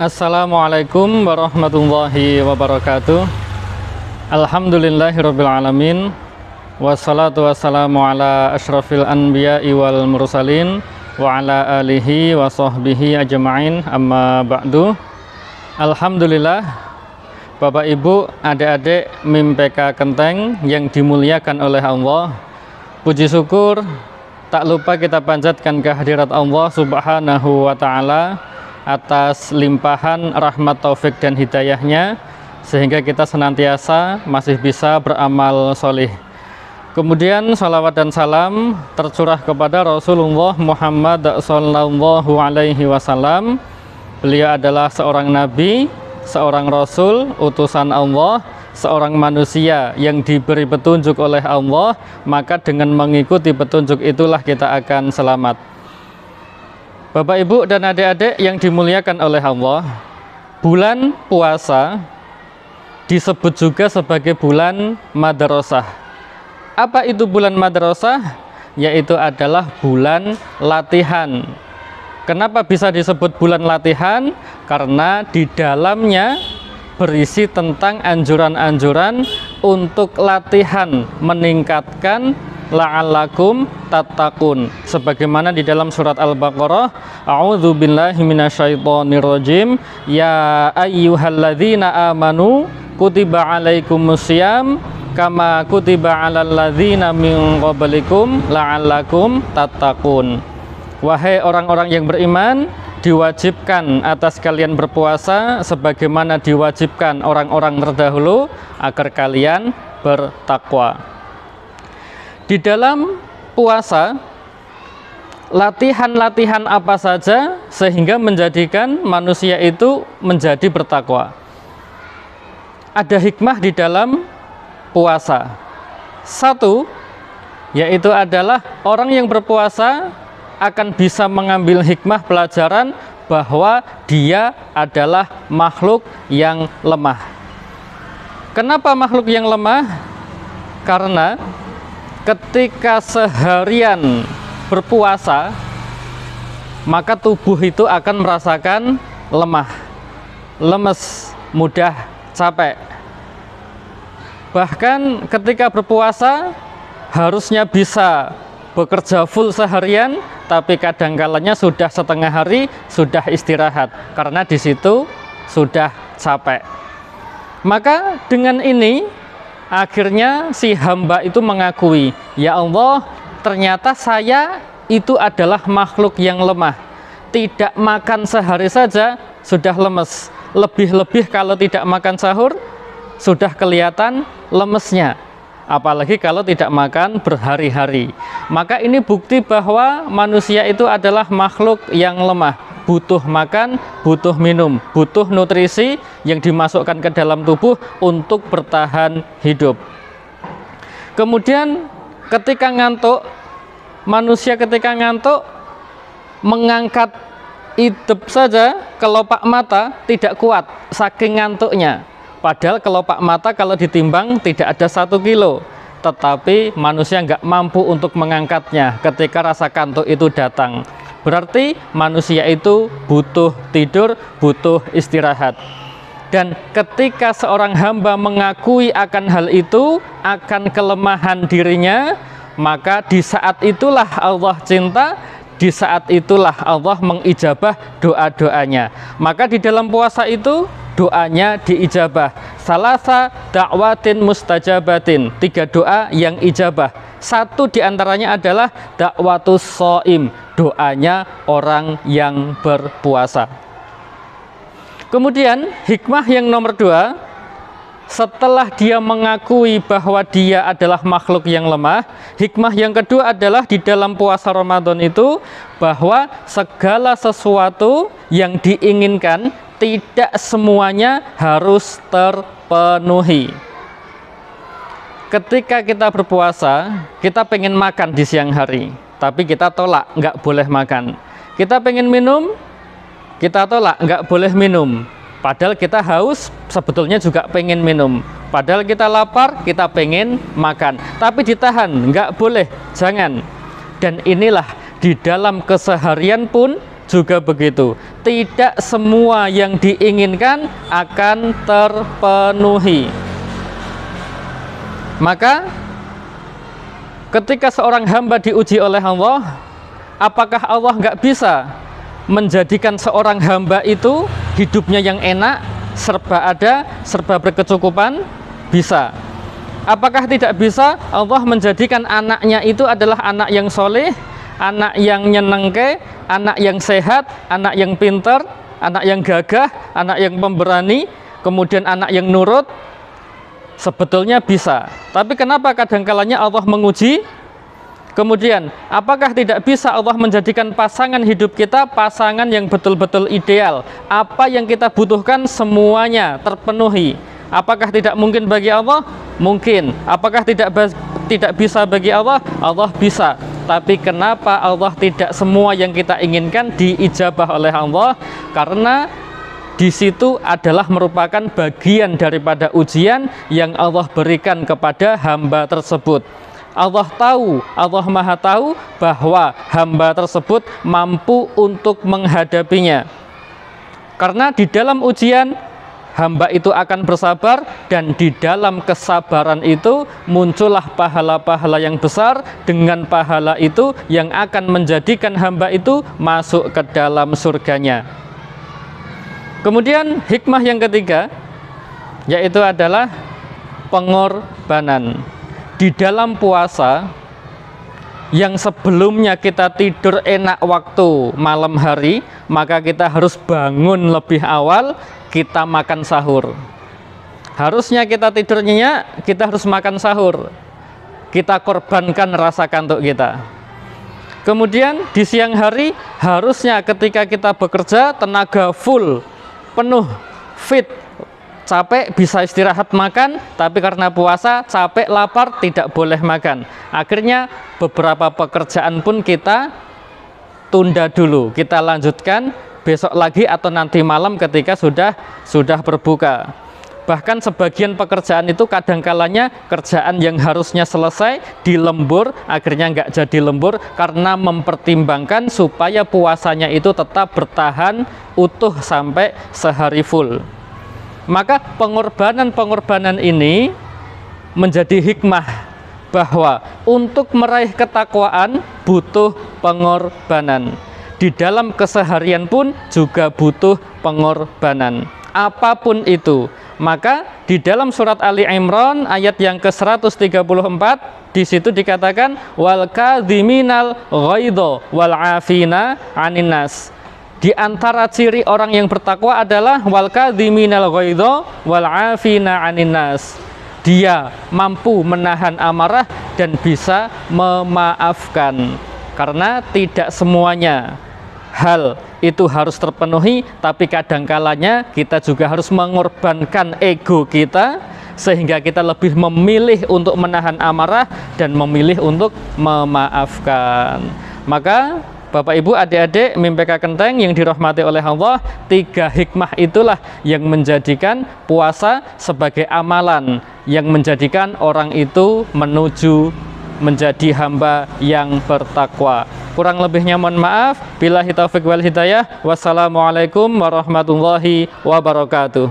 Assalamualaikum warahmatullahi wabarakatuh. Alhamdulillahirabbil alamin. Wassalatu wassalamu ala asyrafil anbiya'i wal mursalin wa ala alihi wa sahbihi ajma'in, amma ba'du. Alhamdulillah, Bapak Ibu, adik-adik MIM PK Kenteng yang dimuliakan oleh Allah, puji syukur tak lupa kita panjatkan kehadirat Allah Subhanahu wa ta'ala atas limpahan rahmat, taufik dan hidayahnya, sehingga kita senantiasa masih bisa beramal solih. Kemudian salawat dan salam tercurah kepada Rasulullah Muhammad sallallahu alaihi wasallam. Beliau adalah seorang nabi, seorang rasul, utusan Allah, seorang manusia yang diberi petunjuk oleh Allah, maka dengan mengikuti petunjuk itulah kita akan selamat. Bapak Ibu dan adik-adik yang dimuliakan oleh Allah, bulan puasa disebut juga sebagai bulan madrasah. Apa itu bulan madrasah? Yaitu adalah bulan latihan. Kenapa bisa disebut bulan latihan? Karena di dalamnya berisi tentang anjuran-anjuran untuk latihan meningkatkan la'allakum tattaqun, sebagaimana di dalam surat Al-Baqarah, a'udzubillahi minasyaitonirrajim, ya ayyuhalladzina amanu kutiba alaikumusiyam kama kutiba alal ladzina min qablikum la'allakum tattaqun. Wahai orang-orang yang beriman, diwajibkan atas kalian berpuasa sebagaimana diwajibkan orang-orang terdahulu agar kalian bertakwa. Di dalam puasa, latihan-latihan apa saja sehingga menjadikan manusia itu menjadi bertakwa? Ada hikmah di dalam puasa. Satu, yaitu adalah orang yang berpuasa akan bisa mengambil hikmah pelajaran bahwa dia adalah makhluk yang lemah. Kenapa makhluk yang lemah? Karena ketika seharian berpuasa, maka tubuh itu akan merasakan lemah, lemes, mudah capek. Bahkan ketika berpuasa harusnya bisa bekerja full seharian, tapi kadang-kalanya sudah setengah hari sudah istirahat karena di situ sudah capek. Maka dengan ini akhirnya si hamba itu mengakui, ya Allah, ternyata saya itu adalah makhluk yang lemah. Tidak makan sehari saja sudah lemes. Lebih-lebih kalau tidak makan sahur sudah kelihatan lemesnya. Apalagi kalau tidak makan berhari-hari. Maka ini bukti bahwa manusia itu adalah makhluk yang lemah. Butuh makan, butuh minum, butuh nutrisi yang dimasukkan ke dalam tubuh untuk bertahan hidup. Kemudian ketika ngantuk, manusia ketika ngantuk mengangkat hidung saja, kelopak mata tidak kuat saking ngantuknya. Padahal kelopak mata kalau ditimbang tidak ada 1 kilo, tetapi manusia nggak mampu untuk mengangkatnya ketika rasa kantuk itu datang. Berarti manusia itu butuh tidur, butuh istirahat. Dan ketika seorang hamba mengakui akan hal itu, akan kelemahan dirinya, maka di saat itulah Allah cinta, di saat itulah Allah mengijabah doa-doanya. Maka di dalam puasa itu doanya diijabah. Salasa da'watin mustajabatin, 3 doa yang ijabah. Satu diantaranya adalah dakwatus shaim, doanya orang yang berpuasa. Kemudian hikmah yang nomor 2, setelah dia mengakui bahwa dia adalah makhluk yang lemah, hikmah yang kedua adalah di dalam puasa Ramadan itu bahwa segala sesuatu yang diinginkan tidak semuanya harus terpenuhi. Ketika kita berpuasa, kita pengen makan di siang hari, tapi kita tolak, nggak boleh makan. Kita pengen minum, kita tolak, nggak boleh minum. Padahal kita haus, sebetulnya juga pengen minum. Padahal kita lapar, kita pengen makan. Tapi ditahan, nggak boleh, jangan. Dan inilah di dalam keseharian pun juga begitu. Tidak semua yang diinginkan akan terpenuhi. Maka ketika seorang hamba diuji oleh Allah, apakah Allah nggak bisa menjadikan seorang hamba itu hidupnya yang enak, serba ada, serba berkecukupan? Bisa. Apakah tidak bisa Allah menjadikan anaknya itu adalah anak yang soleh, anak yang nyenengke, anak yang sehat, anak yang pintar, anak yang gagah, anak yang pemberani, kemudian anak yang nurut? Sebetulnya bisa. Tapi kenapa kadangkalanya Allah menguji? Kemudian, apakah tidak bisa Allah menjadikan pasangan hidup kita pasangan yang betul-betul ideal? Apa yang kita butuhkan semuanya terpenuhi. Apakah tidak mungkin bagi Allah? Mungkin. Apakah tidak bisa bagi Allah? Allah bisa. Tapi kenapa Allah tidak semua yang kita inginkan diijabah oleh Allah? Karena di situ adalah merupakan bagian daripada ujian yang Allah berikan kepada hamba tersebut. Allah tahu, Allah Maha tahu bahwa hamba tersebut mampu untuk menghadapinya. Karena di dalam ujian hamba itu akan bersabar, dan di dalam kesabaran itu muncullah pahala-pahala yang besar. Dengan pahala itu yang akan menjadikan hamba itu masuk ke dalam surganya. Kemudian hikmah yang ketiga yaitu adalah pengorbanan. Di dalam puasa yang sebelumnya kita tidur enak waktu malam hari, maka kita harus bangun lebih awal, kita makan sahur. Harusnya kita tidur nyenyak, kita harus makan sahur. Kita korbankan rasa kantuk kita. Kemudian di siang hari harusnya ketika kita bekerja tenaga full, penuh, fit, capek bisa istirahat makan, tapi karena puasa capek, lapar, tidak boleh makan. Akhirnya beberapa pekerjaan pun kita tunda dulu, kita lanjutkan besok lagi atau nanti malam ketika sudah berbuka. Bahkan sebagian pekerjaan itu kadangkalanya kerjaan yang harusnya selesai di lembur, akhirnya nggak jadi lembur karena mempertimbangkan supaya puasanya itu tetap bertahan utuh sampai sehari full. Maka pengorbanan-pengorbanan ini menjadi hikmah bahwa untuk meraih ketakwaan butuh pengorbanan. Di dalam keseharian pun juga butuh pengorbanan. Apapun itu. Maka di dalam surat Ali Imran ayat yang ke-134 di situ dikatakan wal kadhiminal ghaidha wal afina 'anin nas. Di antara ciri orang yang bertakwa adalah wal kadhiminal ghaidha wal afina 'anin nas. Dia mampu menahan amarah dan bisa memaafkan. Karena tidak semuanya hal itu harus terpenuhi, tapi kadangkalanya kita juga harus mengorbankan ego kita sehingga kita lebih memilih untuk menahan amarah dan memilih untuk memaafkan. Maka Bapak Ibu, adik-adik MIMPK Kenteng yang dirahmati oleh Allah, 3 hikmah itulah yang menjadikan puasa sebagai amalan yang menjadikan orang itu menuju menjadi hamba yang bertakwa. Kurang lebihnya mohon maaf. Billahi taufiq wal hidayah. Wassalamualaikum warahmatullahi wabarakatuh.